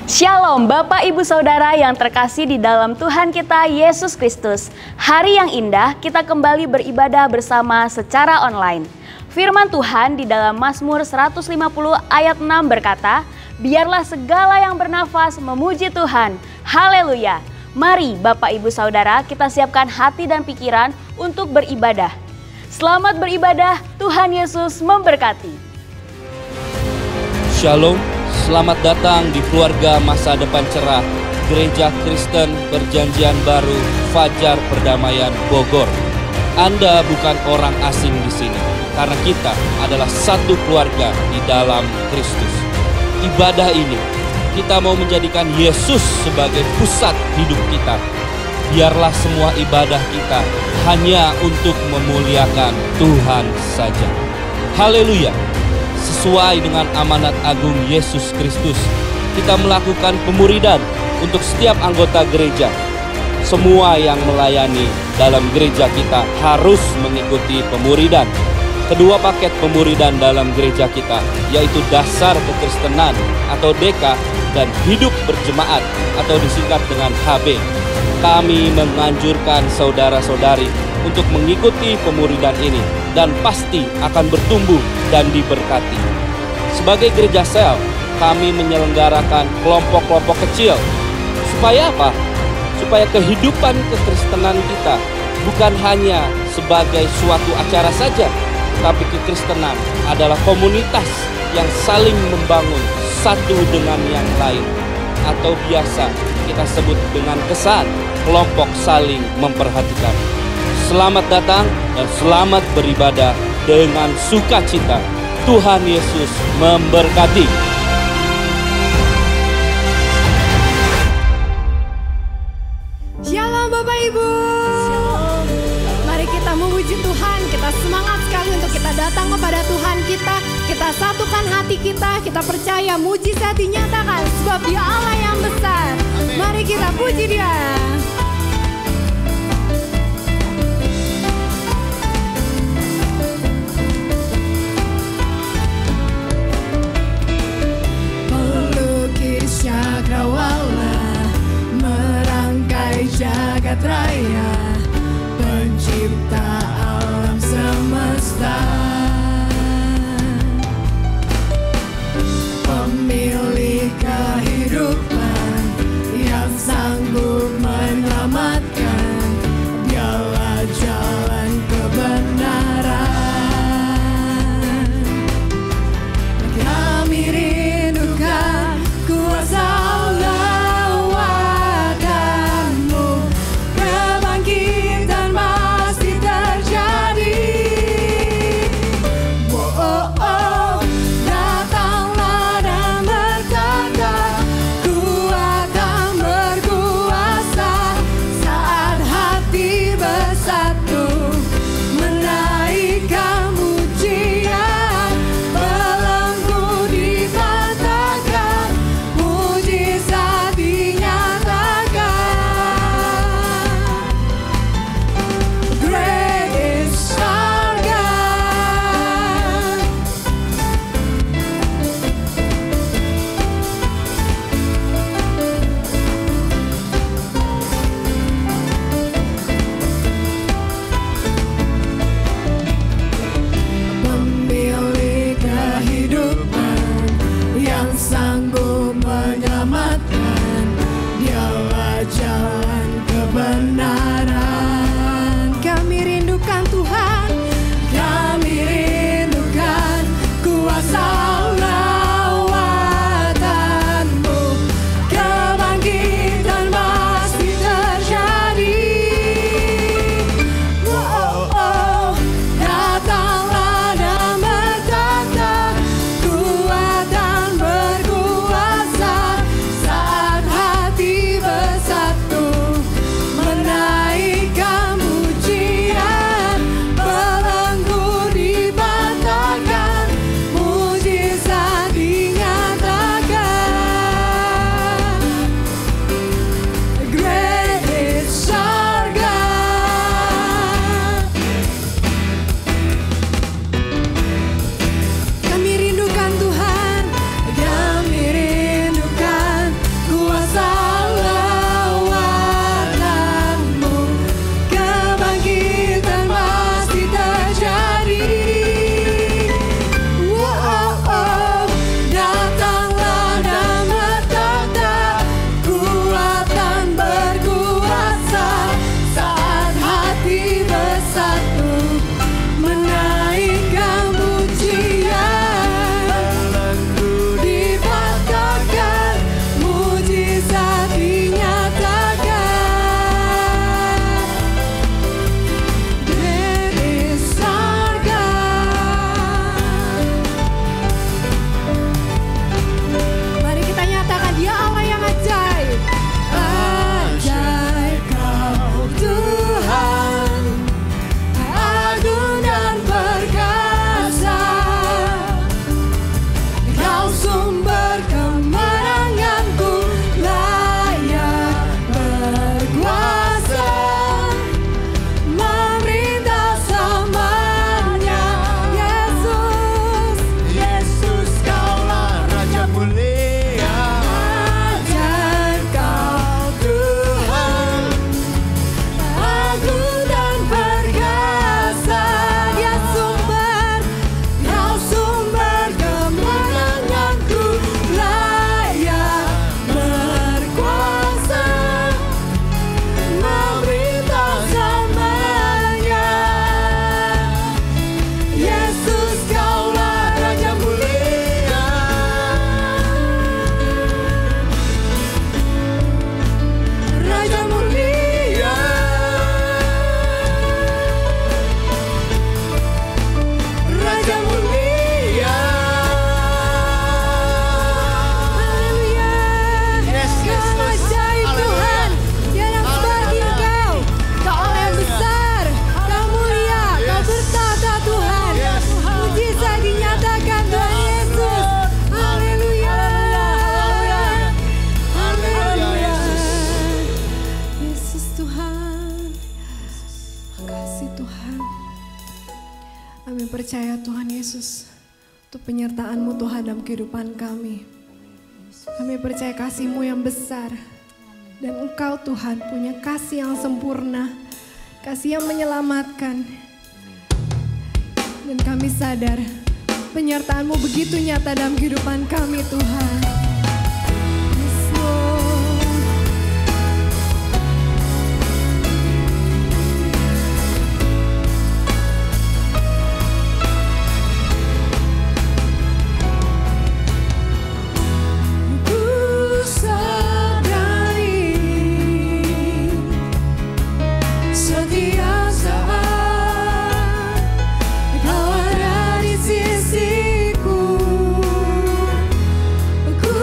Shalom Bapak Ibu Saudara yang terkasih di dalam Tuhan kita Yesus Kristus. Hari yang indah kita kembali beribadah bersama secara online. Firman Tuhan di dalam Mazmur 150 ayat 6 berkata, "Biarlah segala yang bernafas memuji Tuhan. Haleluya." Mari Bapak Ibu Saudara kita siapkan hati dan pikiran untuk beribadah. Selamat beribadah, Tuhan Yesus memberkati. Shalom. Selamat datang di keluarga masa depan cerah Gereja Kristen Perjanjian Baru Fajar Perdamaian Bogor. Anda bukan orang asing di sini, karena kita adalah satu keluarga di dalam Kristus. Ibadah ini, kita mau menjadikan Yesus sebagai pusat hidup kita. Biarlah semua ibadah kita hanya untuk memuliakan Tuhan saja. Haleluya. Sesuai dengan amanat agung Yesus Kristus, kita melakukan pemuridan untuk setiap anggota gereja. Semua yang melayani dalam gereja kita harus mengikuti pemuridan. Kedua paket pemuridan dalam gereja kita, yaitu dasar kekristenan atau DK dan hidup berjemaat atau disingkat dengan HB. Kami menganjurkan saudara-saudari untuk mengikuti pemuridan ini dan pasti akan bertumbuh dan diberkati. Sebagai gereja sel, kami menyelenggarakan kelompok-kelompok kecil. Supaya apa? Supaya kehidupan kekristenan kita bukan hanya sebagai suatu acara saja, tapi kekristenan adalah komunitas yang saling membangun satu dengan yang lain, atau biasa kita sebut dengan kesan kelompok saling memperhatikan. Selamat datang dan selamat beribadah dengan sukacita. Tuhan Yesus memberkati. Shalom Bapak Ibu. Mari kita memuji Tuhan. Kita semangat sekali untuk kita datang kepada Tuhan kita. Kita satukan hati kita. Kita percaya mujizat dinyatakan sebab Dia Allah yang besar. Mari kita puji Dia. Cakrawala merangkai jagat raya, pencipta alam semesta, pemilik kehidupan yang sanggup menyelamatkan. Dialah jalan kebenaran. Kami rindukan kuasa lawakanmu, kebangkitan pasti terjadi. percaya Tuhan Yesus untuk penyertaan-Mu Tuhan dalam kehidupan kami. Kami percaya kasih-Mu yang besar. Dan Engkau Tuhan punya kasih yang sempurna, kasih yang menyelamatkan. Dan kami sadar penyertaan-Mu begitu nyata dalam kehidupan kami Tuhan. Yes, Lord. Ku sadari setiap saat Kau ada di sisiku. Ku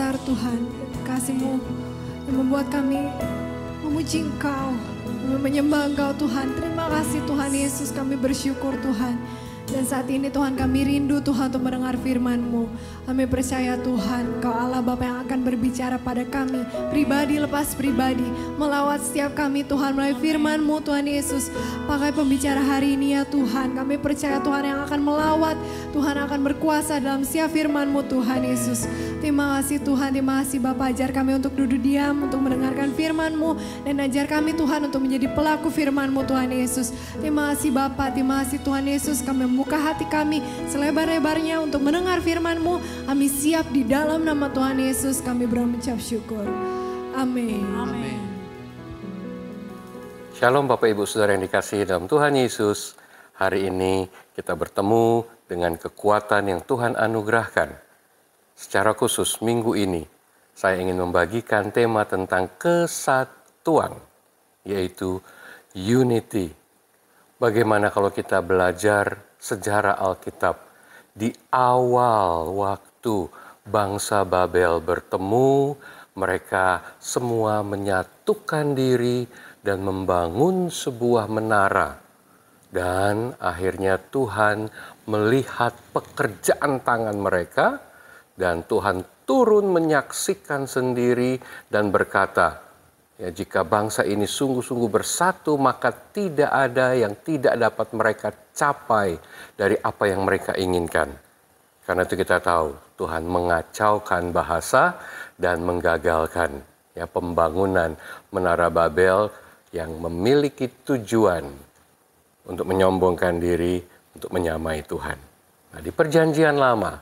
besar Tuhan. Kasih-Mu yang membuat kami memuji Engkau, menyembah Engkau Tuhan. Terima kasih Tuhan Yesus, kami bersyukur Tuhan. Dan saat ini Tuhan kami rindu Tuhan untuk mendengar firman-Mu. Kami percaya Tuhan, Kau Allah Bapa yang akan berbicara pada kami, pribadi lepas pribadi, melawat setiap kami Tuhan melalui firman-Mu Tuhan Yesus. Pakai pembicara hari ini ya Tuhan, kami percaya Tuhan yang akan melawat, Tuhan akan berkuasa dalam setiap firman-Mu Tuhan Yesus. Terima kasih Tuhan, terima kasih Bapa, ajar kami untuk duduk diam, untuk mendengarkan firman-Mu, dan ajar kami Tuhan untuk menjadi pelaku firman-Mu Tuhan Yesus. Terima kasih Bapa, terima kasih Tuhan Yesus, kami membuka hati kami selebar-lebarnya untuk mendengar firman-Mu. Kami siap di dalam nama Tuhan Yesus, kami berucap syukur. Amin. Amin. Shalom Bapak Ibu Saudara yang dikasihi dalam Tuhan Yesus. Hari ini kita bertemu dengan kekuatan yang Tuhan anugerahkan. Secara khusus minggu ini saya ingin membagikan tema tentang kesatuan, yaitu unity. Bagaimana kalau kita belajar sejarah Alkitab di awal waktu bangsa Babel bertemu, mereka semua menyatukan diri dan membangun sebuah menara. Dan akhirnya Tuhan melihat pekerjaan tangan mereka dan Tuhan turun menyaksikan sendiri dan berkata, ya, jika bangsa ini sungguh-sungguh bersatu, maka tidak ada yang tidak dapat mereka capai dari apa yang mereka inginkan. Karena itu kita tahu Tuhan mengacaukan bahasa dan menggagalkan ya pembangunan Menara Babel yang memiliki tujuan untuk menyombongkan diri, untuk menyamai Tuhan. Nah, di Perjanjian Lama,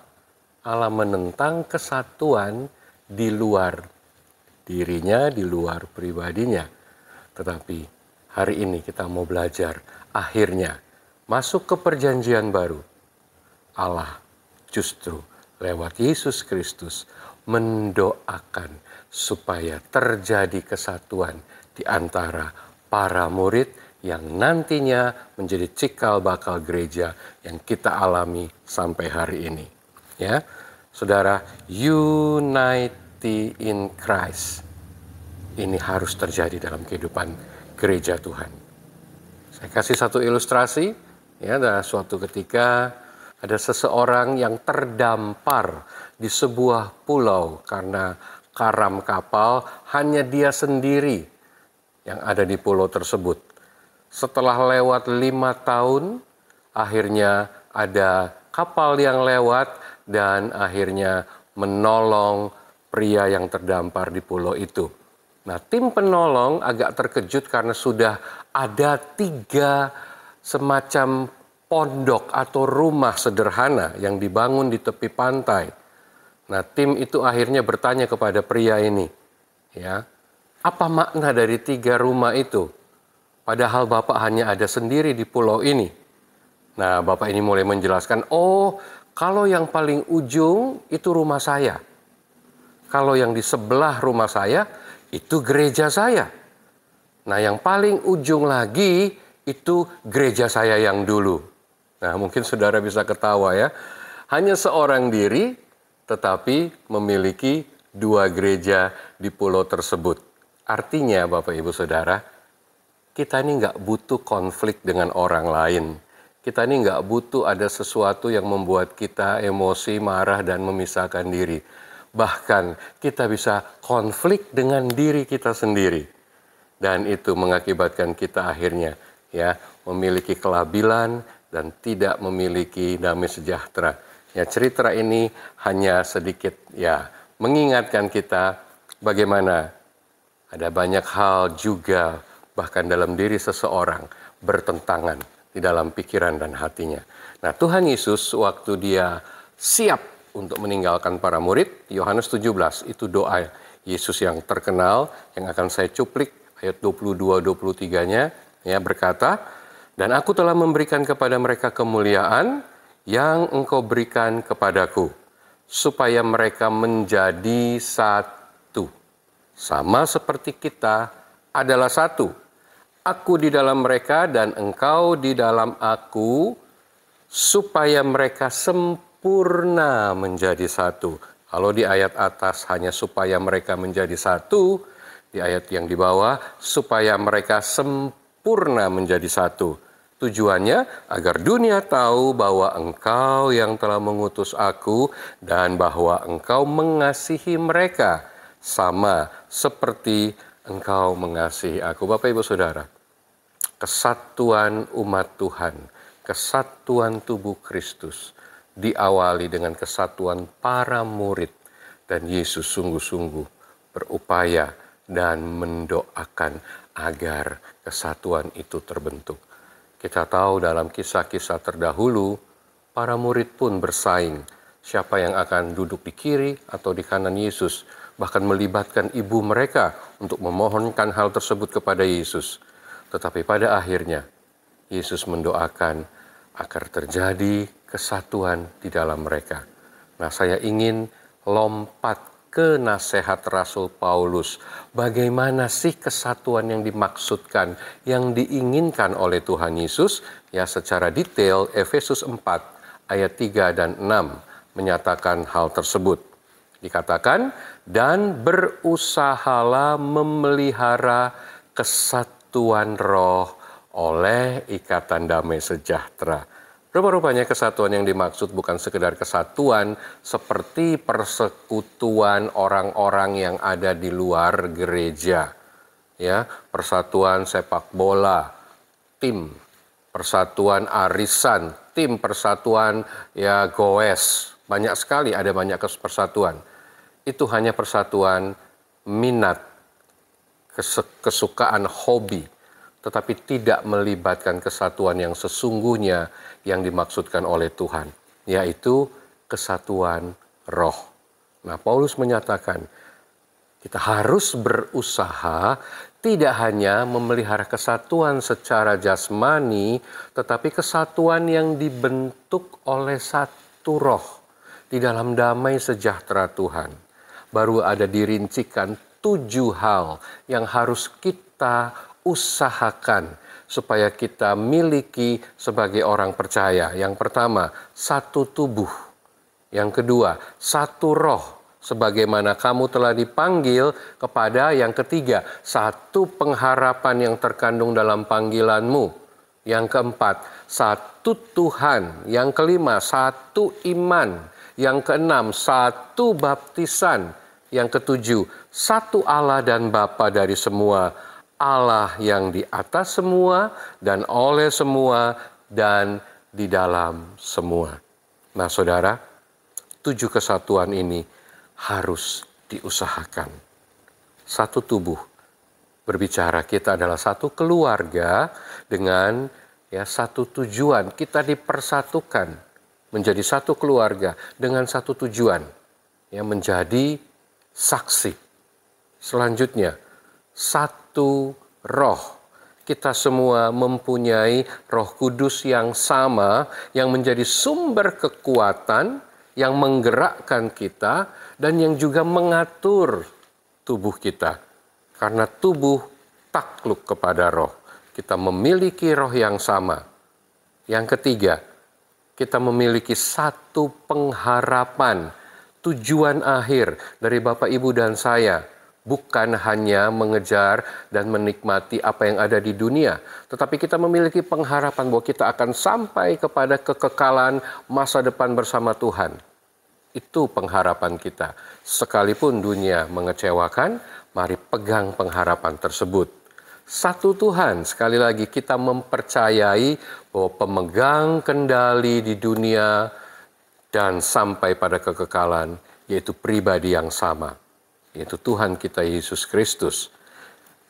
Allah menentang kesatuan di luar dirinya, di luar pribadinya. Tetapi hari ini kita mau belajar akhirnya masuk ke perjanjian baru. Allah justru lewat Yesus Kristus mendoakan supaya terjadi kesatuan di antara para murid yang nantinya menjadi cikal bakal gereja yang kita alami sampai hari ini. Ya, saudara, unity in Christ ini harus terjadi dalam kehidupan gereja Tuhan. Saya kasih satu ilustrasi, ya, dalam suatu ketika ada seseorang yang terdampar di sebuah pulau karena karam kapal, hanya dia sendiri yang ada di pulau tersebut. Setelah lewat 5 tahun, akhirnya ada kapal yang lewat dan akhirnya menolong pria yang terdampar di pulau itu. Nah, tim penolong agak terkejut karena sudah ada 3 semacam pondok atau rumah sederhana yang dibangun di tepi pantai. Nah, tim itu akhirnya bertanya kepada pria ini, ya, apa makna dari 3 rumah itu? Padahal Bapak hanya ada sendiri di pulau ini. Nah, Bapak ini mulai menjelaskan, oh, kalau yang paling ujung itu rumah saya. Kalau yang di sebelah rumah saya itu gereja saya. Nah, yang paling ujung lagi itu gereja saya yang dulu. Nah, mungkin saudara bisa ketawa ya. Hanya seorang diri tetapi memiliki 2 gereja di pulau tersebut. Artinya Bapak Ibu Saudara, kita ini nggak butuh konflik dengan orang lain. Kita ini nggak butuh ada sesuatu yang membuat kita emosi, marah, dan memisahkan diri. Bahkan kita bisa konflik dengan diri kita sendiri. Dan itu mengakibatkan kita akhirnya ya memiliki kelabilan dan tidak memiliki damai sejahtera. Ya, cerita ini hanya sedikit ya mengingatkan kita bagaimana ada banyak hal juga bahkan dalam diri seseorang bertentangan di dalam pikiran dan hatinya. Nah, Tuhan Yesus waktu dia siap untuk meninggalkan para murid, Yohanes 17, itu doa Yesus yang terkenal yang akan saya cuplik ayat 22-23-nya ya berkata, dan aku telah memberikan kepada mereka kemuliaan yang engkau berikan kepadaku, supaya mereka menjadi satu, sama seperti kita adalah satu. Aku di dalam mereka dan engkau di dalam aku, supaya mereka sempurna menjadi satu. Kalau di ayat atas hanya supaya mereka menjadi satu, di ayat yang di bawah supaya mereka sempurna menjadi satu. Tujuannya agar dunia tahu bahwa Engkau yang telah mengutus aku dan bahwa Engkau mengasihi mereka sama seperti Engkau mengasihi aku. Bapak Ibu Saudara, kesatuan umat Tuhan, kesatuan tubuh Kristus diawali dengan kesatuan para murid, dan Yesus sungguh-sungguh berupaya dan mendoakan agar kesatuan itu terbentuk. Kita tahu dalam kisah-kisah terdahulu, para murid pun bersaing siapa yang akan duduk di kiri atau di kanan Yesus, bahkan melibatkan ibu mereka untuk memohonkan hal tersebut kepada Yesus. Tetapi pada akhirnya, Yesus mendoakan agar terjadi kesatuan di dalam mereka. Nah, saya ingin lompat ke nasihat Rasul Paulus. Bagaimana sih kesatuan yang dimaksudkan, yang diinginkan oleh Tuhan Yesus? Ya, secara detail Efesus 4 ayat 3 dan 6 menyatakan hal tersebut. Dikatakan, dan berusahalah memelihara kesatuan roh oleh ikatan damai sejahtera. Rupa-rupanya kesatuan yang dimaksud bukan sekedar kesatuan seperti persekutuan orang-orang yang ada di luar gereja. Ya, persatuan sepak bola, tim, persatuan arisan, tim, persatuan ya goes. Banyak sekali, ada banyak persatuan. Itu hanya persatuan minat, kesukaan, hobi, tetapi tidak melibatkan kesatuan yang sesungguhnya yang dimaksudkan oleh Tuhan, yaitu kesatuan roh. Nah, Paulus menyatakan kita harus berusaha tidak hanya memelihara kesatuan secara jasmani, tetapi kesatuan yang dibentuk oleh satu roh di dalam damai sejahtera Tuhan. Baru ada dirincikan 7 hal yang harus kita usahakan supaya kita miliki sebagai orang percaya. Yang pertama, satu tubuh. Yang kedua, satu roh, sebagaimana kamu telah dipanggil kepada. Yang ketiga, satu pengharapan yang terkandung dalam panggilanmu. Yang keempat, satu Tuhan. Yang kelima, satu iman. Yang keenam, satu baptisan. Yang ketujuh, satu Allah dan Bapa dari semua, Allah yang di atas semua dan oleh semua dan di dalam semua. Nah, saudara, 7 kesatuan ini harus diusahakan. Satu tubuh, berbicara kita adalah satu keluarga dengan satu tujuan. Kita dipersatukan menjadi satu keluarga dengan satu tujuan, menjadi saksi. Selanjutnya, satu roh. Kita semua mempunyai Roh Kudus yang sama, yang menjadi sumber kekuatan, yang menggerakkan kita, dan yang juga mengatur tubuh kita. Karena tubuh takluk kepada roh. Kita memiliki roh yang sama. Yang ketiga, kita memiliki satu pengharapan, tujuan akhir dari Bapak, Ibu, dan saya. Bukan hanya mengejar dan menikmati apa yang ada di dunia, tetapi kita memiliki pengharapan bahwa kita akan sampai kepada kekekalan masa depan bersama Tuhan. Itu pengharapan kita. Sekalipun dunia mengecewakan, mari pegang pengharapan tersebut. Satu Tuhan, sekali lagi kita mempercayai bahwa pemegang kendali di dunia dan sampai pada kekekalan, yaitu pribadi yang sama, yaitu Tuhan kita Yesus Kristus.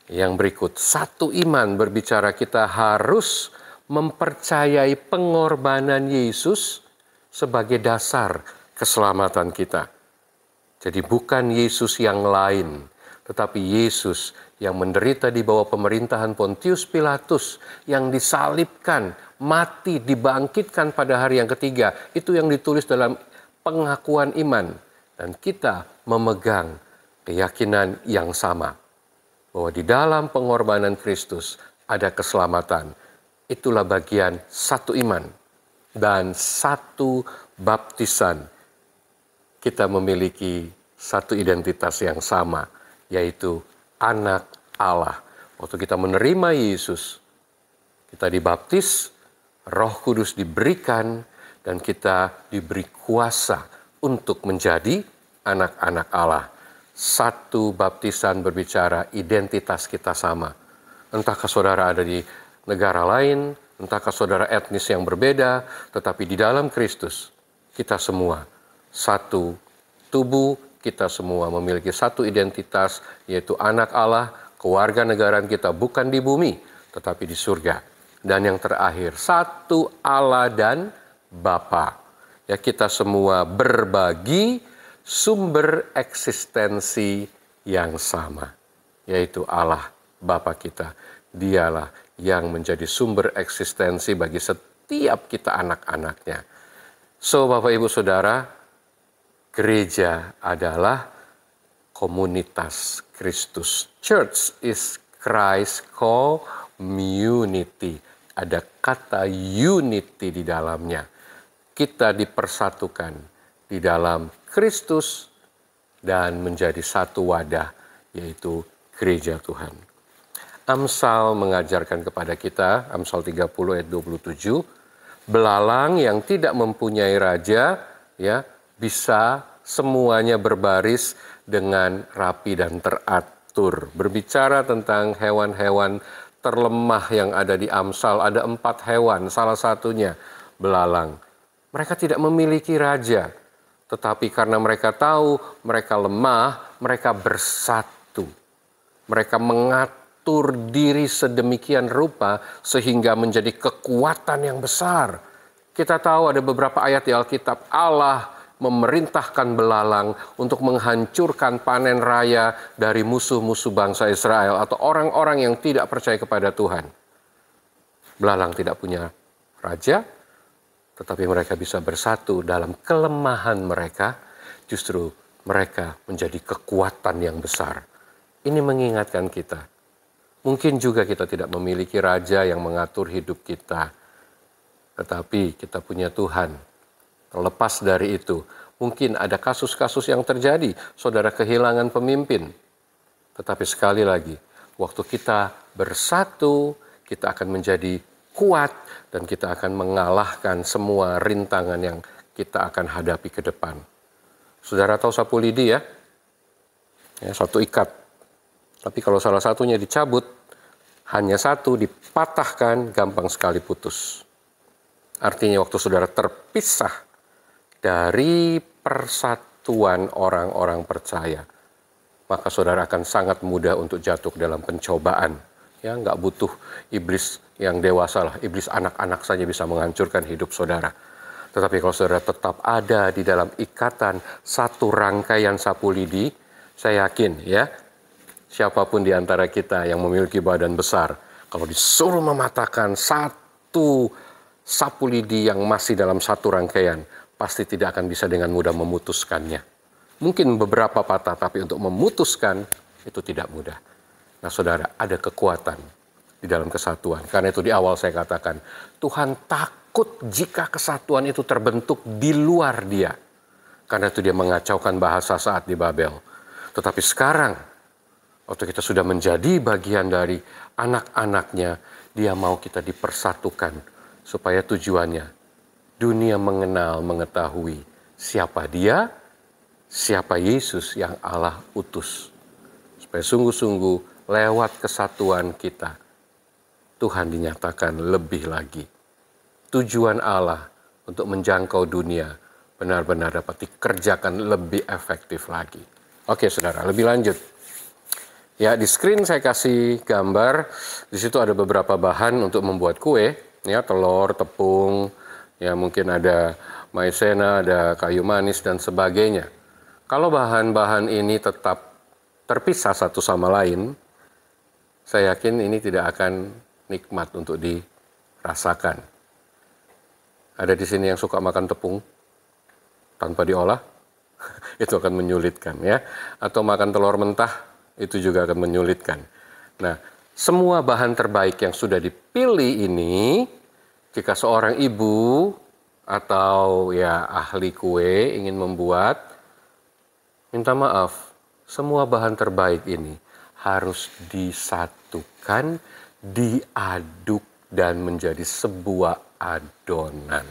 Yang berikut, satu iman berbicara kita harus mempercayai pengorbanan Yesus sebagai dasar keselamatan kita. Jadi bukan Yesus yang lain, tetapi Yesus yang menderita di bawah pemerintahan Pontius Pilatus, yang disalibkan, mati, dibangkitkan pada hari yang ketiga. Itu yang ditulis dalam pengakuan iman. Dan kita memegang keyakinan yang sama, bahwa di dalam pengorbanan Kristus ada keselamatan. Itulah bagian satu iman dan satu baptisan. kita memiliki satu identitas yang sama, yaitu anak Allah. Waktu kita menerima Yesus, kita dibaptis, Roh Kudus diberikan, dan kita diberi kuasa untuk menjadi anak-anak Allah. Satu baptisan berbicara identitas kita sama. Entahkah saudara ada di negara lain, entahkah saudara etnis yang berbeda, tetapi di dalam Kristus kita semua satu tubuh, kita semua memiliki satu identitas, yaitu anak Allah. Kewarganegaraan kita bukan di bumi, tetapi di surga. Dan yang terakhir, satu Allah dan Bapa. Ya, kita semua berbagi sumber eksistensi yang sama, yaitu Allah Bapa kita. Dialah yang menjadi sumber eksistensi bagi setiap kita anak-anaknya. So, Bapak Ibu Saudara, gereja adalah komunitas Kristus. Church is Christ community. Ada kata unity di dalamnya. Kita dipersatukan di dalam Kristus dan menjadi satu wadah, yaitu gereja Tuhan. Amsal mengajarkan kepada kita, Amsal 30 ayat 27, belalang yang tidak mempunyai raja, ya, bisa semuanya berbaris dengan rapi dan teratur. Berbicara tentang hewan-hewan terlemah yang ada di Amsal, ada 4 hewan, salah satunya belalang. Mereka tidak memiliki raja, tetapi karena mereka tahu mereka lemah, mereka bersatu. Mereka mengatur diri sedemikian rupa sehingga menjadi kekuatan yang besar. Kita tahu ada beberapa ayat di Alkitab, Allah memerintahkan belalang untuk menghancurkan panen raya dari musuh-musuh bangsa Israel atau orang-orang yang tidak percaya kepada Tuhan. Belalang tidak punya raja, tetapi mereka bisa bersatu dalam kelemahan mereka. Justru mereka menjadi kekuatan yang besar. Ini mengingatkan kita. Mungkin juga kita tidak memiliki raja yang mengatur hidup kita, tetapi kita punya Tuhan. Terlepas dari itu, mungkin ada kasus-kasus yang terjadi, saudara kehilangan pemimpin. Tetapi sekali lagi, waktu kita bersatu, kita akan menjadi kuat dan kita akan mengalahkan semua rintangan yang kita akan hadapi ke depan. Saudara tahu sapu lidi ya? Ya, satu ikat. Tapi kalau salah satunya dicabut, hanya satu dipatahkan, gampang sekali putus. Artinya waktu saudara terpisah dari persatuan orang-orang percaya, maka saudara akan sangat mudah untuk jatuh dalam pencobaan. Ya, nggak butuh iblis yang dewasa lah, iblis anak-anak saja bisa menghancurkan hidup saudara. Tetapi kalau saudara tetap ada di dalam ikatan satu rangkaian sapu lidi, saya yakin ya, siapapun di antara kita yang memiliki badan besar, kalau disuruh mematahkan satu sapu lidi yang masih dalam satu rangkaian, pasti tidak akan bisa dengan mudah memutuskannya. Mungkin beberapa patah, tapi untuk memutuskan itu tidak mudah. Nah saudara, ada kekuatan di dalam kesatuan. Karena itu di awal saya katakan, Tuhan takut jika kesatuan itu terbentuk di luar dia. Karena itu dia mengacaukan bahasa saat di Babel. Tetapi sekarang, waktu kita sudah menjadi bagian dari anak-anaknya, dia mau kita dipersatukan. Supaya tujuannya, dunia mengenal, mengetahui siapa dia, siapa Yesus yang Allah utus. Supaya sungguh-sungguh lewat kesatuan kita, Tuhan dinyatakan lebih lagi. Tujuan Allah untuk menjangkau dunia benar-benar dapat dikerjakan lebih efektif lagi. Oke saudara, lebih lanjut. Ya, di screen saya kasih gambar, di situ ada beberapa bahan untuk membuat kue, ya, telur, tepung, ya mungkin ada maizena, ada kayu manis dan sebagainya. Kalau bahan-bahan ini tetap terpisah satu sama lain, saya yakin ini tidak akan nikmat untuk dirasakan. Ada di sini yang suka makan tepung tanpa diolah, itu akan menyulitkan ya. Atau makan telur mentah, itu juga akan menyulitkan. Nah, semua bahan terbaik yang sudah dipilih ini, jika seorang ibu atau ya ahli kue ingin membuat, minta maaf, semua bahan terbaik ini harus disatukan, diaduk, dan menjadi sebuah adonan.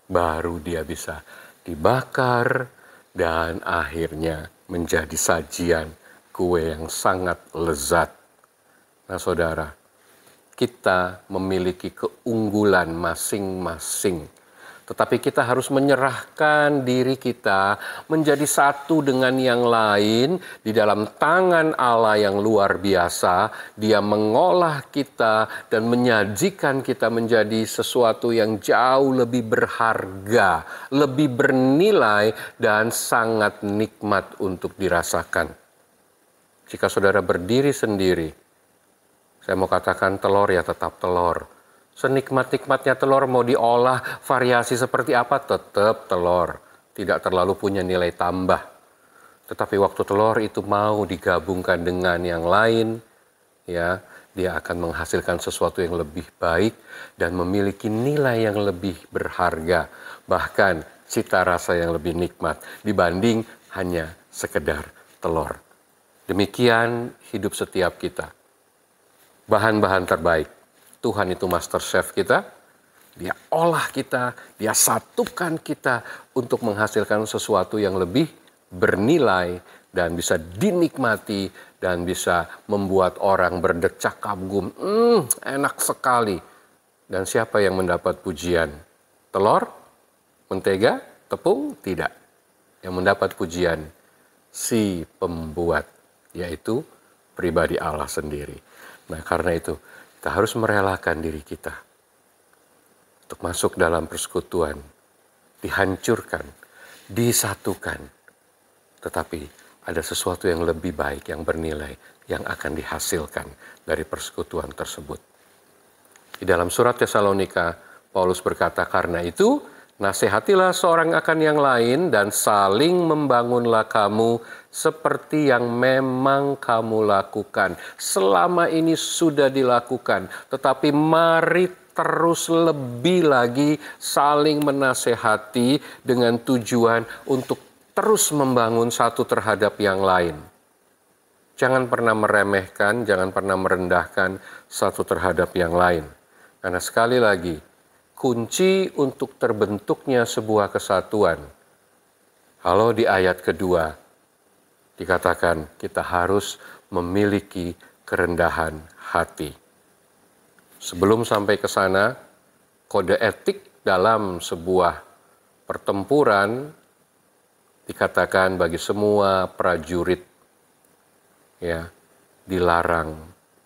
Baru dia bisa dibakar dan akhirnya menjadi sajian kue yang sangat lezat. Nah saudara, kita memiliki keunggulan masing-masing. Tetapi kita harus menyerahkan diri kita menjadi satu dengan yang lain di dalam tangan Allah yang luar biasa. Dia mengolah kita dan menyajikan kita menjadi sesuatu yang jauh lebih berharga, lebih bernilai, dan sangat nikmat untuk dirasakan. Jika saudara berdiri sendiri, saya mau katakan telur ya tetap telur. Senikmat-nikmatnya telur mau diolah variasi seperti apa, tetap telur. Tidak terlalu punya nilai tambah. Tetapi waktu telur itu mau digabungkan dengan yang lain, ya, dia akan menghasilkan sesuatu yang lebih baik dan memiliki nilai yang lebih berharga. Bahkan cita rasa yang lebih nikmat dibanding hanya sekedar telur. Demikian hidup setiap kita. Bahan-bahan terbaik. Tuhan itu master chef kita, dia olah kita, dia satukan kita untuk menghasilkan sesuatu yang lebih bernilai dan bisa dinikmati dan bisa membuat orang berdecak kagum. Enak sekali. Dan siapa yang mendapat pujian? Telur? Mentega? Tepung? Tidak. Yang mendapat pujian si pembuat, yaitu pribadi Allah sendiri. Nah karena itu, kita harus merelakan diri kita untuk masuk dalam persekutuan, dihancurkan, disatukan. Tetapi ada sesuatu yang lebih baik, yang bernilai, yang akan dihasilkan dari persekutuan tersebut. Di dalam surat Tesalonika, Paulus berkata, karena itu, nasihatilah seorang akan yang lain dan saling membangunlah kamu seperti yang memang kamu lakukan. Selama ini sudah dilakukan, tetapi mari terus lebih lagi saling menasehati dengan tujuan untuk terus membangun satu terhadap yang lain. Jangan pernah meremehkan, jangan pernah merendahkan satu terhadap yang lain. Karena sekali lagi, kunci untuk terbentuknya sebuah kesatuan. Kalau di ayat kedua dikatakan kita harus memiliki kerendahan hati. Sebelum sampai ke sana, kode etik dalam sebuah pertempuran dikatakan bagi semua prajurit ya dilarang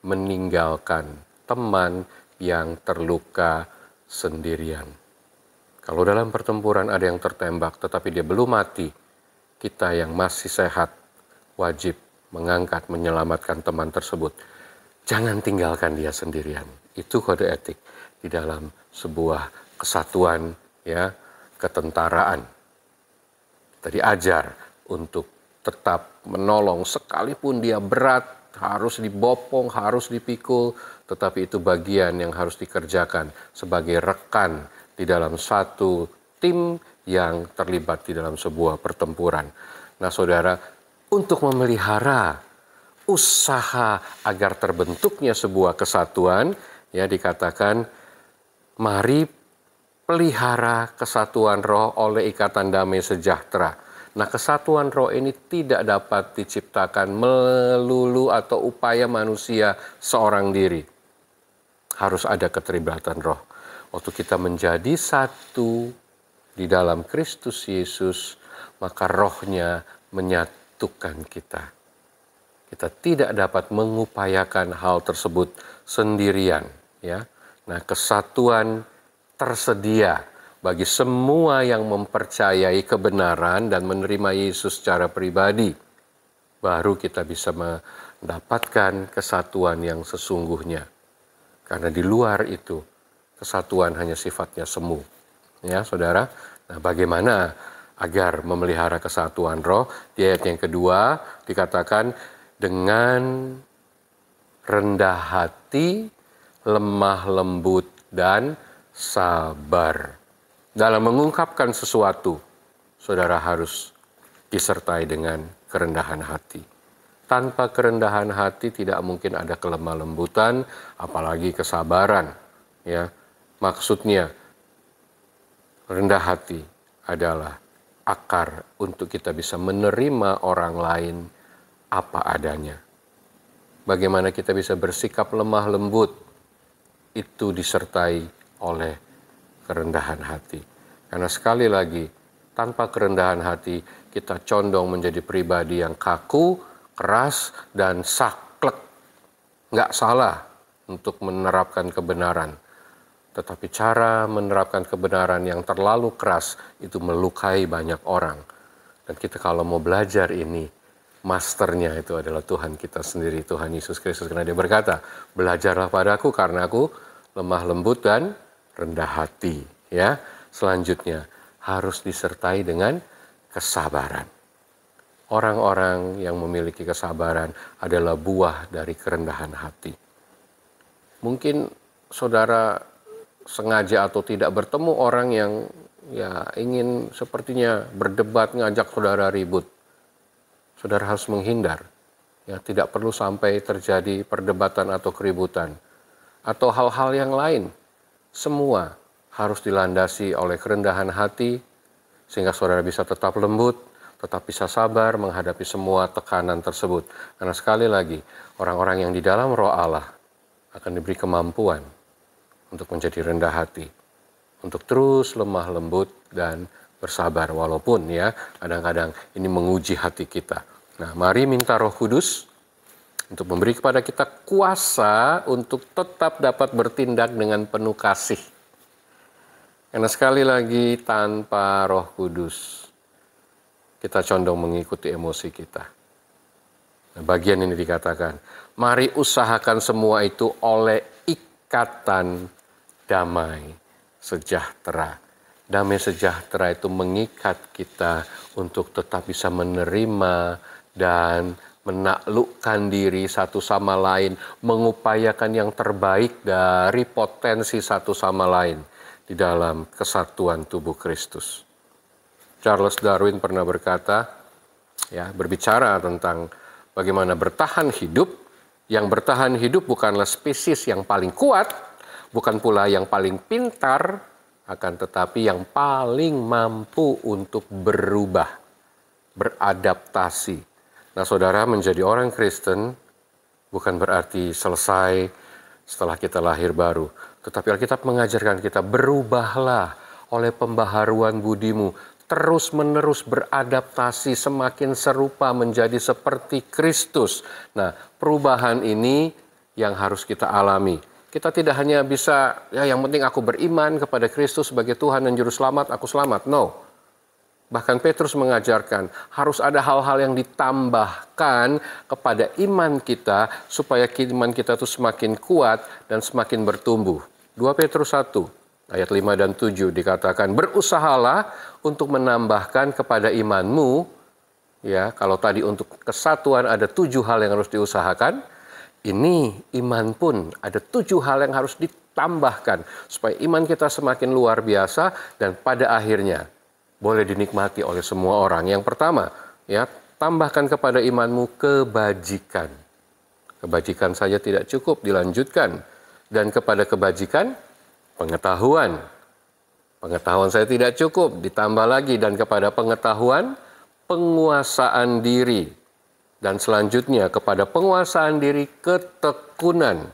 meninggalkan teman yang terluka sendirian. Kalau dalam pertempuran ada yang tertembak tetapi dia belum mati, kita yang masih sehat wajib mengangkat, menyelamatkan teman tersebut. Jangan tinggalkan dia sendirian. Itu kode etik di dalam sebuah kesatuan ya, ketentaraan. Kita diajar untuk tetap menolong sekalipun dia berat, harus dibopong, harus dipikul, tetapi itu bagian yang harus dikerjakan sebagai rekan di dalam satu tim yang terlibat di dalam sebuah pertempuran. Nah saudara, untuk memelihara usaha agar terbentuknya sebuah kesatuan, ya dikatakan, mari pelihara kesatuan roh oleh ikatan damai sejahtera. Nah kesatuan roh ini tidak dapat diciptakan melulu atau upaya manusia seorang diri. Harus ada keterlibatan roh. Waktu kita menjadi satu di dalam Kristus Yesus, maka rohnya menyatukan kita. Kita tidak dapat mengupayakan hal tersebut sendirian. Ya. Nah kesatuan tersedia bagi semua yang mempercayai kebenaran dan menerima Yesus secara pribadi. Baru kita bisa mendapatkan kesatuan yang sesungguhnya. Karena di luar itu, kesatuan hanya sifatnya semu. Ya, saudara. Nah, bagaimana agar memelihara kesatuan roh? Di ayat yang kedua dikatakan dengan rendah hati, lemah lembut, dan sabar. Dalam mengungkapkan sesuatu, saudara harus disertai dengan kerendahan hati. Tanpa kerendahan hati tidak mungkin ada kelemah lembutan, apalagi kesabaran. Ya, maksudnya rendah hati adalah akar untuk kita bisa menerima orang lain apa adanya. Bagaimana kita bisa bersikap lemah lembut, itu disertai oleh kerendahan hati. Karena sekali lagi, tanpa kerendahan hati, kita condong menjadi pribadi yang kaku, keras, dan saklek. Nggak salah untuk menerapkan kebenaran. Tetapi cara menerapkan kebenaran yang terlalu keras itu melukai banyak orang. Dan kita kalau mau belajar ini, masternya itu adalah Tuhan kita sendiri, Tuhan Yesus Kristus. Karena dia berkata, belajarlah padaku karena aku lemah lembut dan rendah hati. Ya, selanjutnya harus disertai dengan kesabaran. Orang-orang yang memiliki kesabaran adalah buah dari kerendahan hati. Mungkin saudara sengaja atau tidak bertemu orang yang ingin sepertinya berdebat, ngajak saudara ribut. Saudara harus menghindar. Ya, tidak perlu sampai terjadi perdebatan atau keributan. Atau hal-hal yang lain. Semua harus dilandasi oleh kerendahan hati, sehingga saudara bisa tetap lembut, tetap bisa sabar menghadapi semua tekanan tersebut. Karena sekali lagi, orang-orang yang di dalam Roh Allah akan diberi kemampuan untuk menjadi rendah hati, untuk terus lemah lembut dan bersabar. Walaupun ya, kadang-kadang ini menguji hati kita. Nah, mari minta Roh Kudus untuk memberi kepada kita kuasa untuk tetap dapat bertindak dengan penuh kasih. Karena sekali lagi, tanpa Roh Kudus, kita condong mengikuti emosi kita. Nah, bagian ini dikatakan, mari usahakan semua itu oleh ikatan damai sejahtera. Damai sejahtera itu mengikat kita untuk tetap bisa menerima dan menaklukkan diri satu sama lain, mengupayakan yang terbaik dari potensi satu sama lain di dalam kesatuan tubuh Kristus. Charles Darwin pernah berkata, ya, berbicara tentang bagaimana bertahan hidup. Yang bertahan hidup bukanlah spesies yang paling kuat, bukan pula yang paling pintar, akan tetapi yang paling mampu untuk berubah, beradaptasi. Nah, saudara, menjadi orang Kristen bukan berarti selesai setelah kita lahir baru. Tetapi Alkitab mengajarkan kita, berubahlah oleh pembaharuan budimu. Terus-menerus beradaptasi, semakin serupa menjadi seperti Kristus. Nah, perubahan ini yang harus kita alami. Kita tidak hanya bisa, ya yang penting aku beriman kepada Kristus sebagai Tuhan dan Juru Selamat, aku selamat. No. Bahkan Petrus mengajarkan harus ada hal-hal yang ditambahkan kepada iman kita supaya iman kita itu semakin kuat dan semakin bertumbuh. 2 Petrus 1 ayat 5 dan 7 dikatakan, berusahalah untuk menambahkan kepada imanmu. Ya, kalau tadi untuk kesatuan ada 7 hal yang harus diusahakan, ini iman pun ada 7 hal yang harus ditambahkan supaya iman kita semakin luar biasa dan pada akhirnya boleh dinikmati oleh semua orang. Yang pertama, ya, tambahkan kepada imanmu kebajikan. Kebajikan saja tidak cukup, dilanjutkan. Dan kepada kebajikan, pengetahuan. Pengetahuan saya tidak cukup, ditambah lagi. Dan kepada pengetahuan, penguasaan diri. Dan selanjutnya, kepada penguasaan diri, ketekunan.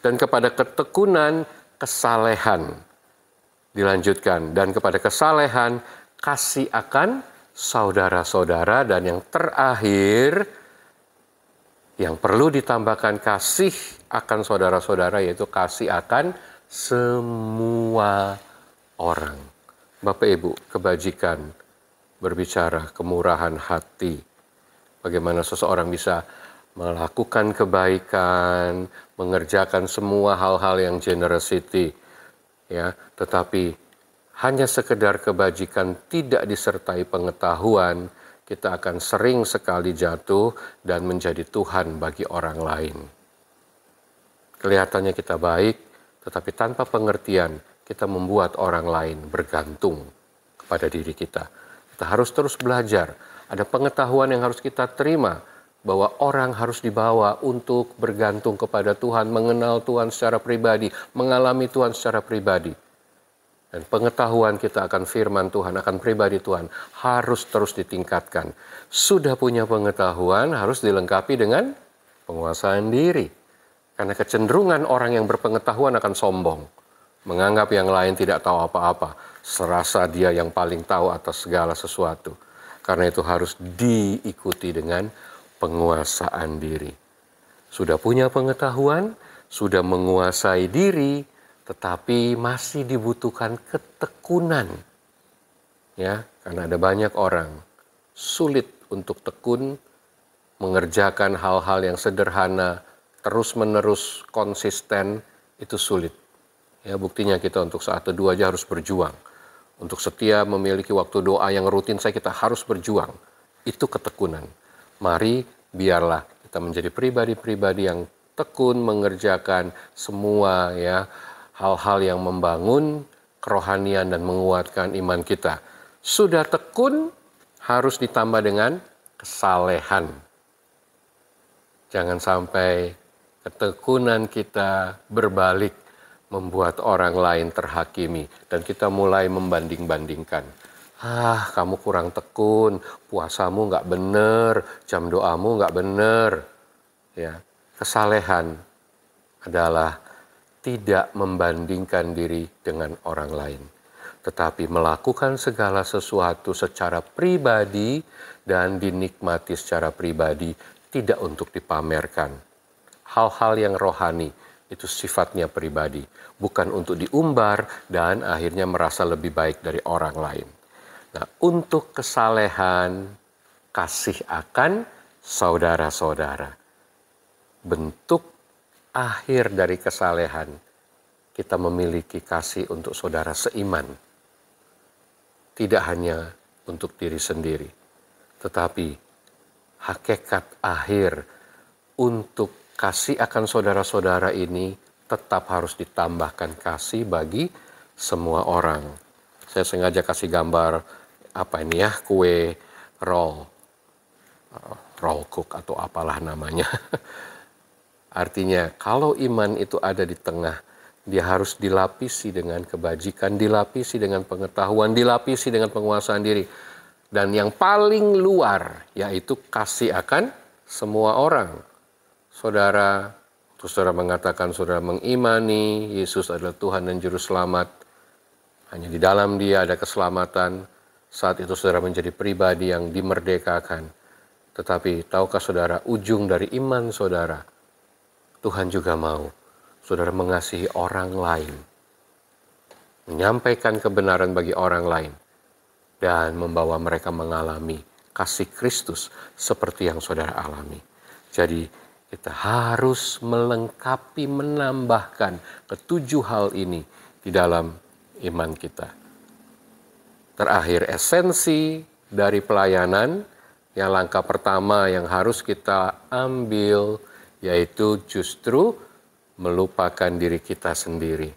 Dan kepada ketekunan, kesalehan. Dilanjutkan. Dan kepada kesalehan, kasih akan saudara-saudara, dan yang terakhir yang perlu ditambahkan kasih akan saudara-saudara, yaitu kasih akan semua orang. Bapak Ibu, kebajikan berbicara kemurahan hati. Bagaimana seseorang bisa melakukan kebaikan, mengerjakan semua hal-hal yang generosity, ya, tetapi hanya sekedar kebajikan tidak disertai pengetahuan, kita akan sering sekali jatuh dan menjadi Tuhan bagi orang lain. Kelihatannya kita baik, tetapi tanpa pengertian kita membuat orang lain bergantung kepada diri kita. Kita harus terus belajar Ada pengetahuan yang harus kita terima bahwa orang harus dibawa untuk bergantung kepada Tuhan, mengenal Tuhan secara pribadi, mengalami Tuhan secara pribadi. Dan pengetahuan kita akan firman Tuhan, akan pribadi Tuhan harus terus ditingkatkan. Sudah punya pengetahuan harus dilengkapi dengan penguasaan diri. Karena kecenderungan orang yang berpengetahuan akan sombong. Menganggap yang lain tidak tahu apa-apa. Serasa dia yang paling tahu atas segala sesuatu. Karena itu harus diikuti dengan penguasaan diri. Sudah punya pengetahuan, sudah menguasai diri, tetapi masih dibutuhkan ketekunan. Ya, karena ada banyak orang sulit untuk tekun mengerjakan hal-hal yang sederhana, terus-menerus konsisten, itu sulit. Ya, buktinya kita untuk saat teduh aja harus berjuang. Untuk setia memiliki waktu doa yang rutin kita harus berjuang. Itu ketekunan. Mari biarlah kita menjadi pribadi-pribadi yang tekun mengerjakan semua ya hal-hal yang membangun kerohanian dan menguatkan iman kita. Sudah tekun harus ditambah dengan kesalehan. Jangan sampai ketekunan kita berbalik membuat orang lain terhakimi dan kita mulai membanding-bandingkan. Kamu kurang tekun, puasamu nggak bener, jam doamu nggak bener. Ya, kesalehan adalah tidak membandingkan diri dengan orang lain, tetapi melakukan segala sesuatu secara pribadi dan dinikmati secara pribadi, tidak untuk dipamerkan. Hal-hal yang rohani itu sifatnya pribadi, bukan untuk diumbar dan akhirnya merasa lebih baik dari orang lain. Nah, untuk kesalehan, kasih akan saudara-saudara. Bentuk akhir dari kesalehan, kita memiliki kasih untuk saudara seiman. Tidak hanya untuk diri sendiri, tetapi hakikat akhir untuk kasih akan saudara-saudara ini tetap harus ditambahkan kasih bagi semua orang. Saya sengaja kasih gambar kue roll cook atau apalah namanya. Artinya kalau iman itu ada di tengah, dia harus dilapisi dengan kebajikan, dilapisi dengan pengetahuan, dilapisi dengan penguasaan diri. Dan yang paling luar yaitu kasih akan semua orang. Saudara mengatakan saudara mengimani Yesus adalah Tuhan dan Juru Selamat. Hanya di dalam Dia ada keselamatan. Saat itu saudara menjadi pribadi yang dimerdekakan. Tetapi tahukah saudara, ujung dari iman saudara, Tuhan juga mau saudara mengasihi orang lain. Menyampaikan kebenaran bagi orang lain. Dan membawa mereka mengalami kasih Kristus seperti yang saudara alami. Jadi kita harus melengkapi, menambahkan ketujuh hal ini di dalam iman kita. Terakhir, esensi dari pelayanan, yang langkah pertama yang harus kita ambil, yaitu justru melupakan diri kita sendiri.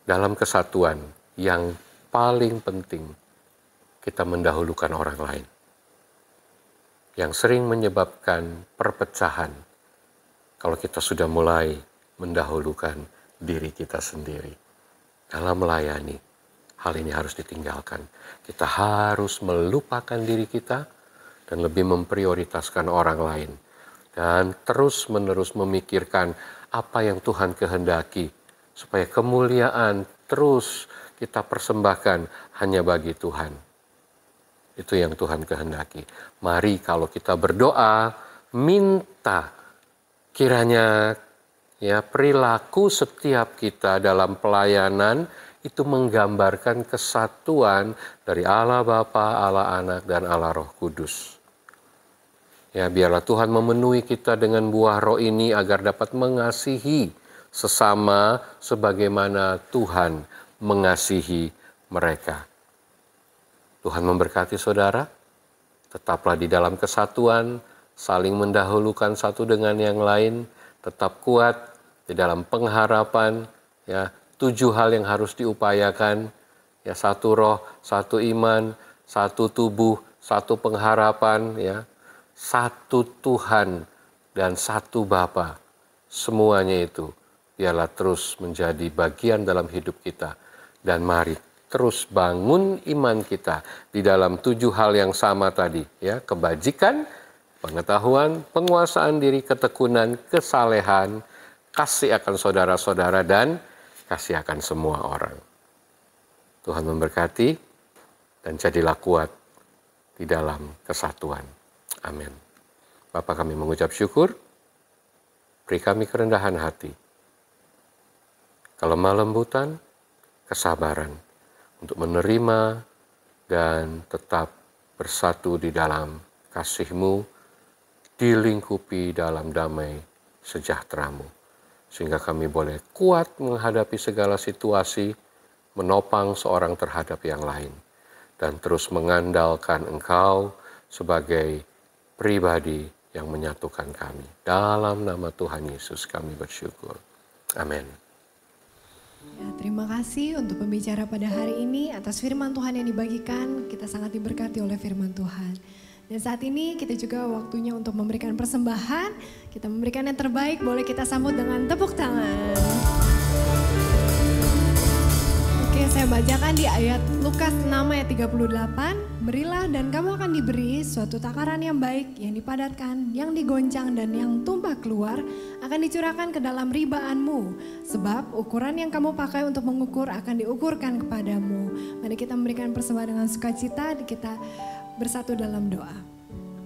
Dalam kesatuan yang paling penting, kita mendahulukan orang lain. Yang sering menyebabkan perpecahan kalau kita sudah mulai mendahulukan diri kita sendiri. Dalam melayani, hal ini harus ditinggalkan. Kita harus melupakan diri kita dan lebih memprioritaskan orang lain. Dan terus-menerus memikirkan apa yang Tuhan kehendaki, supaya kemuliaan terus kita persembahkan hanya bagi Tuhan. Itu yang Tuhan kehendaki. Mari kalau kita berdoa, minta kiranya perilaku setiap kita dalam pelayanan itu menggambarkan kesatuan dari Allah Bapa, Allah Anak, dan Allah Roh Kudus. Ya, biarlah Tuhan memenuhi kita dengan buah roh ini agar dapat mengasihi sesama sebagaimana Tuhan mengasihi mereka. Tuhan memberkati saudara, tetaplah di dalam kesatuan, saling mendahulukan satu dengan yang lain, tetap kuat di dalam pengharapan, 7 hal yang harus diupayakan, satu roh, satu iman, satu tubuh, satu pengharapan, ya, satu Tuhan dan satu Bapa. Semuanya itu biarlah terus menjadi bagian dalam hidup kita. Dan mari terus bangun iman kita di dalam 7 hal yang sama tadi, ya, kebajikan, pengetahuan, penguasaan diri, ketekunan, kesalehan, kasih akan saudara-saudara, dan kasih akan semua orang. Tuhan memberkati dan jadilah kuat di dalam kesatuan. Amin. Bapa, kami mengucap syukur, beri kami kerendahan hati, kelemah lembutan, kesabaran untuk menerima dan tetap bersatu di dalam kasih-Mu, dilingkupi dalam damai sejahtera-Mu. Sehingga kami boleh kuat menghadapi segala situasi, menopang seorang terhadap yang lain, dan terus mengandalkan Engkau sebagai pribadi yang menyatukan kami. Dalam nama Tuhan Yesus kami bersyukur. Amin. Ya, terima kasih untuk pembicara pada hari ini atas firman Tuhan yang dibagikan. Kita sangat diberkati oleh firman Tuhan. Dan saat ini kita juga waktunya untuk memberikan persembahan. Kita memberikan yang terbaik, boleh kita sambut dengan tepuk tangan. Oke, saya bacakan di ayat Lukas 6 ayat 38. Berilah dan kamu akan diberi suatu takaran yang baik, yang dipadatkan, yang digoncang dan yang tumpah keluar akan dicurahkan ke dalam ribaanmu. Sebab ukuran yang kamu pakai untuk mengukur akan diukurkan kepadamu. Mari kita memberikan persembahan dengan sukacita, kita bersatu dalam doa.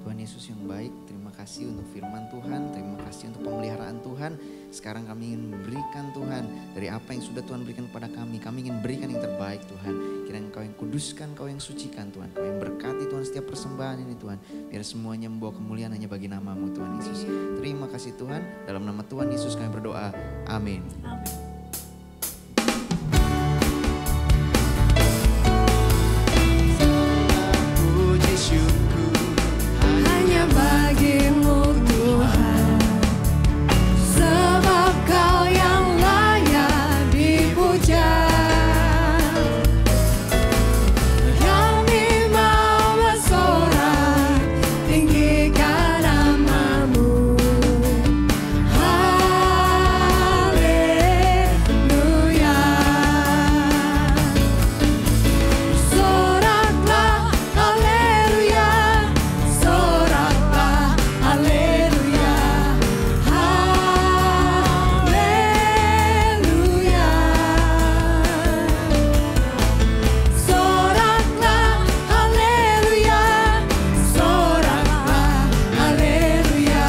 Tuhan Yesus yang baik, terima kasih untuk firman Tuhan, terima kasih untuk pemeliharaan Tuhan. Sekarang kami ingin memberikan Tuhan dari apa yang sudah Tuhan berikan kepada kami. Kami ingin berikan yang terbaik Tuhan. Kiranya Engkau yang kuduskan, Engkau yang sucikan Tuhan. Engkau yang berkati Tuhan setiap persembahan ini Tuhan. Biar semuanya membawa kemuliaan hanya bagi nama-Mu Tuhan Yesus. Terima kasih Tuhan, dalam nama Tuhan Yesus kami berdoa. Amin. Hanya bagimu Tuhan, sebab Kau yang layak dipuja. Kami mau bersorak, tinggikan nama-Mu. Haleluya. Soraklah, haleluya. Soraklah, haleluya. Haleluya. Soraklah, haleluya. Soraklah, haleluya.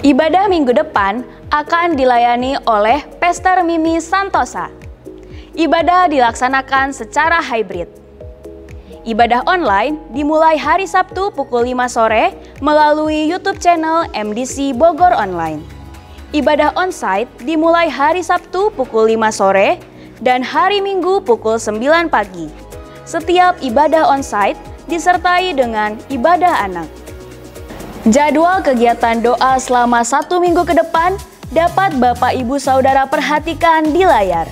Ibadah minggu depan akan dilayani oleh Pastor Mimi Santosa. Ibadah dilaksanakan secara hybrid. Ibadah online dimulai hari Sabtu pukul 5 sore melalui YouTube channel MDC Bogor Online. Ibadah onsite dimulai hari Sabtu pukul 5 sore dan hari Minggu pukul 9 pagi. Setiap ibadah onsite disertai dengan ibadah anak. Jadwal kegiatan doa selama 1 minggu ke depan dapat Bapak Ibu Saudara perhatikan di layar.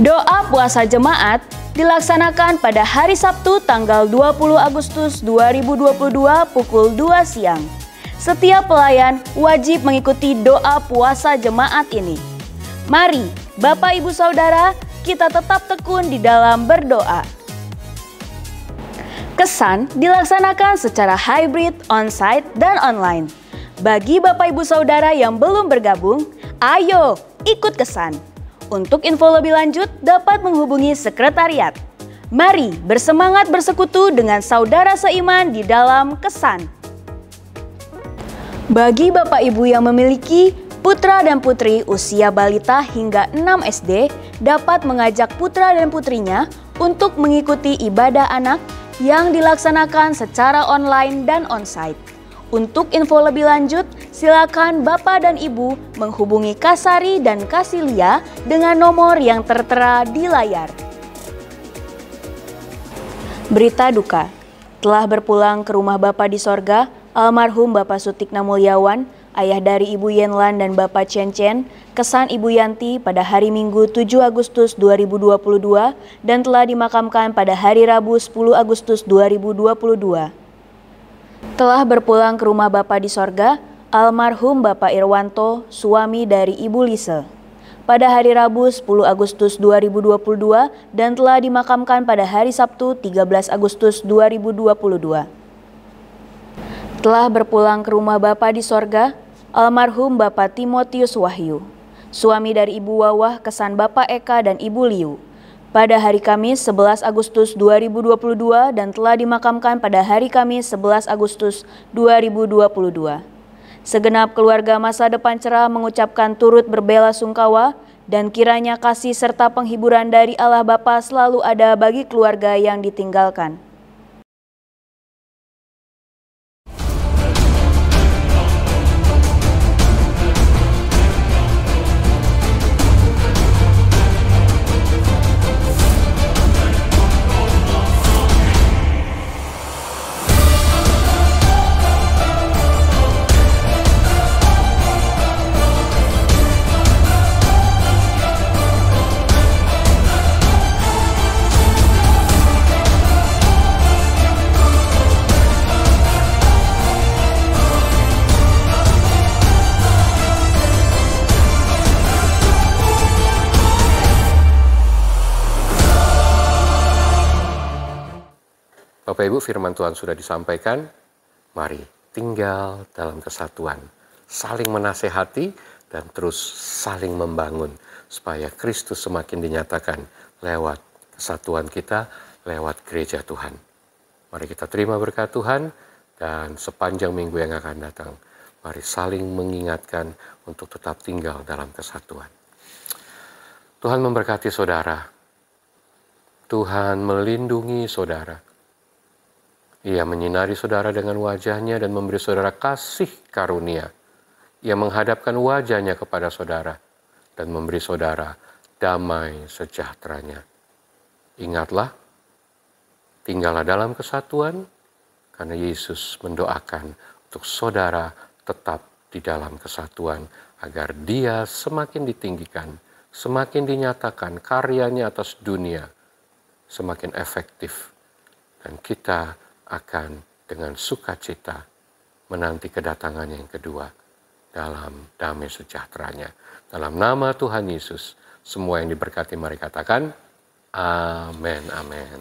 Doa puasa jemaat dilaksanakan pada hari Sabtu tanggal 20 Agustus 2022 pukul 2 siang. Setiap pelayan wajib mengikuti doa puasa jemaat ini. Mari Bapak Ibu Saudara, kita tetap tekun di dalam berdoa. Kesan dilaksanakan secara hybrid, onsite, dan online. Bagi Bapak Ibu Saudara yang belum bergabung, ayo ikut kesan. Untuk info lebih lanjut dapat menghubungi sekretariat. Mari bersemangat bersekutu dengan saudara seiman di dalam kesan. Bagi Bapak Ibu yang memiliki putra dan putri usia balita hingga 6 SD dapat mengajak putra dan putrinya untuk mengikuti ibadah anak yang dilaksanakan secara online dan onsite. Untuk info lebih lanjut, silakan Bapak dan Ibu menghubungi Kasari dan Kasilia dengan nomor yang tertera di layar. Berita duka, telah berpulang ke rumah Bapa di sorga, almarhum Bapak Sutikna Mulyawan, ayah dari Ibu Yenlan dan Bapak Cencen, kesan Ibu Yanti pada hari Minggu 7 Agustus 2022 dan telah dimakamkan pada hari Rabu 10 Agustus 2022. Telah berpulang ke rumah Bapa di sorga, almarhum Bapak Irwanto, suami dari Ibu Lise, pada hari Rabu 10 Agustus 2022 dan telah dimakamkan pada hari Sabtu 13 Agustus 2022. Telah berpulang ke rumah Bapa di sorga, almarhum Bapak Timotius Wahyu, suami dari Ibu Wawah, kesan Bapak Eka dan Ibu Liu, pada hari Kamis 11 Agustus 2022 dan telah dimakamkan pada hari Kamis 11 Agustus 2022. Segenap keluarga Masa Depan Cerah mengucapkan turut berbelasungkawa dan kiranya kasih serta penghiburan dari Allah Bapa selalu ada bagi keluarga yang ditinggalkan. Bapak Ibu, firman Tuhan sudah disampaikan. Mari tinggal dalam kesatuan, saling menasehati dan terus saling membangun supaya Kristus semakin dinyatakan lewat kesatuan kita, lewat gereja Tuhan. Mari kita terima berkat Tuhan dan sepanjang minggu yang akan datang, mari saling mengingatkan untuk tetap tinggal dalam kesatuan. Tuhan memberkati saudara. Tuhan melindungi saudara. Ia menyinari saudara dengan wajahnya dan memberi saudara kasih karunia. Ia menghadapkan wajahnya kepada saudara dan memberi saudara damai sejahteranya. Ingatlah, tinggallah dalam kesatuan karena Yesus mendoakan untuk saudara tetap di dalam kesatuan agar Dia semakin ditinggikan, semakin dinyatakan karyanya atas dunia, semakin efektif, dan kita akan dengan sukacita menanti kedatangan yang kedua dalam damai sejahteranya. Dalam nama Tuhan Yesus, semua yang diberkati mari katakan, amin, amin.